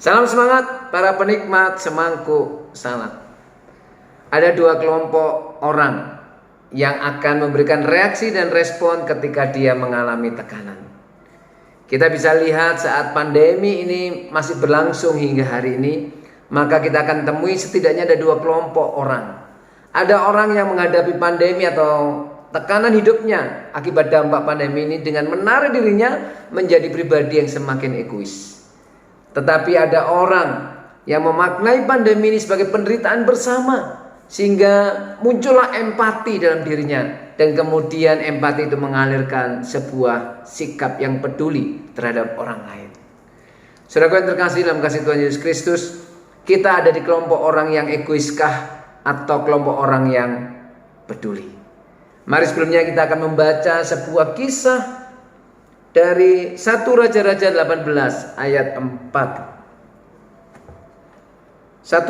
Salam semangat para penikmat semangkuk salad. Ada dua kelompok orang yang akan memberikan reaksi dan respon ketika dia mengalami tekanan. Kita bisa lihat saat pandemi ini masih berlangsung hingga hari ini, maka kita akan temui setidaknya ada dua kelompok orang. Ada orang yang menghadapi pandemi atau tekanan hidupnya akibat dampak pandemi ini dengan menarik dirinya menjadi pribadi yang semakin egois. Tetapi ada orang yang memaknai pandemi ini sebagai penderitaan bersama, sehingga muncullah empati dalam dirinya, dan kemudian empati itu mengalirkan sebuah sikap yang peduli terhadap orang lain. Saudara yang terkasih dalam kasih Tuhan Yesus Kristus, kita ada di kelompok orang yang egoiskah atau kelompok orang yang peduli? Mari sebelumnya kita akan membaca sebuah kisah dari 1 Raja-Raja 18 ayat 4. 1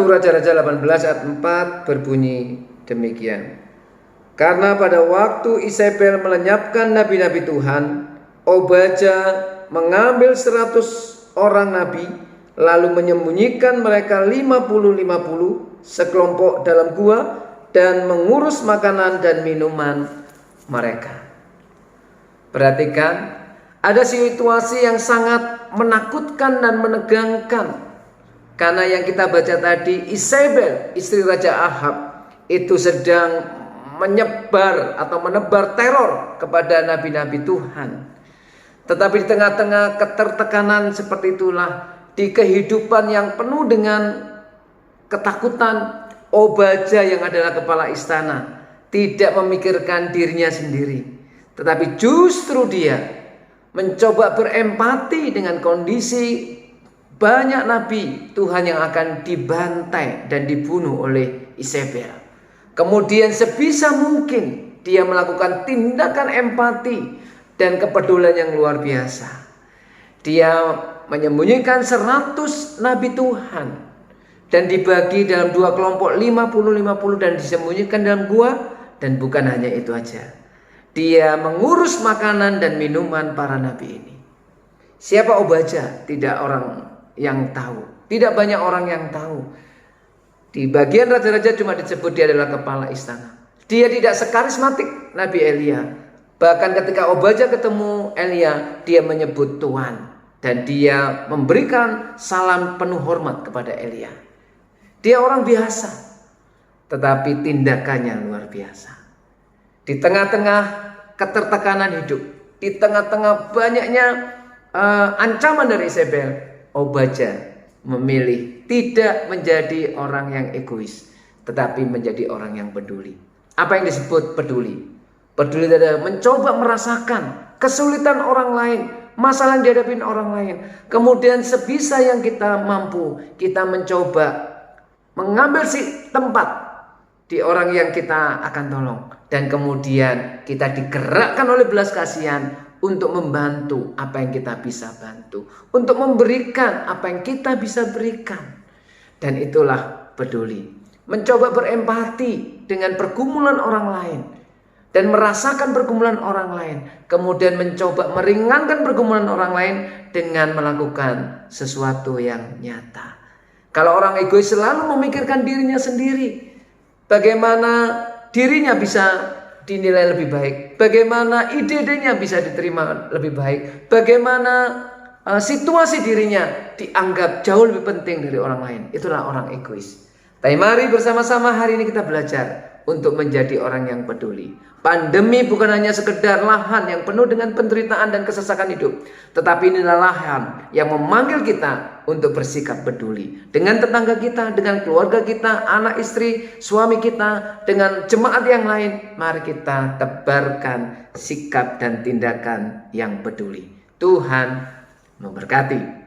Raja-Raja 18 ayat 4 berbunyi demikian. Karena pada waktu Isabel melenyapkan nabi-nabi Tuhan, Obaja mengambil 100 orang nabi, lalu menyembunyikan mereka 50-50 sekelompok dalam gua dan mengurus makanan dan minuman mereka. Perhatikan, ada situasi yang sangat menakutkan dan menegangkan. Karena yang kita baca tadi, Isabel, istri Raja Ahab, itu sedang menyebar atau menebar teror kepada nabi-nabi Tuhan. Tetapi di tengah-tengah ketertekanan seperti itulah, di kehidupan yang penuh dengan ketakutan, Obaja yang adalah kepala istana tidak memikirkan dirinya sendiri, tetapi justru dia mencoba berempati dengan kondisi banyak nabi Tuhan yang akan dibantai dan dibunuh oleh Isabel. Kemudian sebisa mungkin dia melakukan tindakan empati dan kepedulian yang luar biasa. Dia menyembunyikan 100 nabi Tuhan dan dibagi dalam dua kelompok 50-50 dan disembunyikan dalam gua. Dan bukan hanya itu aja, dia mengurus makanan dan minuman para nabi ini. Siapa Obaja? Tidak orang yang tahu. Tidak banyak orang yang tahu. Di bagian raja-raja cuma disebut dia adalah kepala istana. Dia tidak sekarismatik Nabi Elia. Bahkan ketika Obaja ketemu Elia, dia menyebut Tuhan. Dan dia memberikan salam penuh hormat kepada Elia. Dia orang biasa, tetapi tindakannya luar biasa. Di tengah-tengah ketertekanan hidup, di tengah-tengah banyaknya ancaman dari Isabel, Obaja memilih tidak menjadi orang yang egois, tetapi menjadi orang yang peduli. Apa yang disebut peduli? Peduli adalah mencoba merasakan kesulitan orang lain, masalah yang dihadapi orang lain. Kemudian sebisa yang kita mampu, kita mencoba mengambil tempat di orang yang kita akan tolong. Dan kemudian kita digerakkan oleh belas kasihan untuk membantu apa yang kita bisa bantu, untuk memberikan apa yang kita bisa berikan. Dan itulah peduli. Mencoba berempati dengan pergumulan orang lain dan merasakan pergumulan orang lain. Kemudian mencoba meringankan pergumulan orang lain dengan melakukan sesuatu yang nyata. Kalau orang egois selalu memikirkan dirinya sendiri, bagaimana dirinya bisa dinilai lebih baik, bagaimana ide-idenya bisa diterima lebih baik, bagaimana situasi dirinya dianggap jauh lebih penting dari orang lain. Itulah orang egois. Tapi mari bersama-sama hari ini kita belajar untuk menjadi orang yang peduli. Pandemi bukan hanya sekedar lahan yang penuh dengan penderitaan dan kesesakan hidup, tetapi inilah lahan yang memanggil kita untuk bersikap peduli dengan tetangga kita, dengan keluarga kita, anak istri, suami kita, dengan jemaat yang lain. Mari kita tebarkan sikap dan tindakan yang peduli. Tuhan memberkati.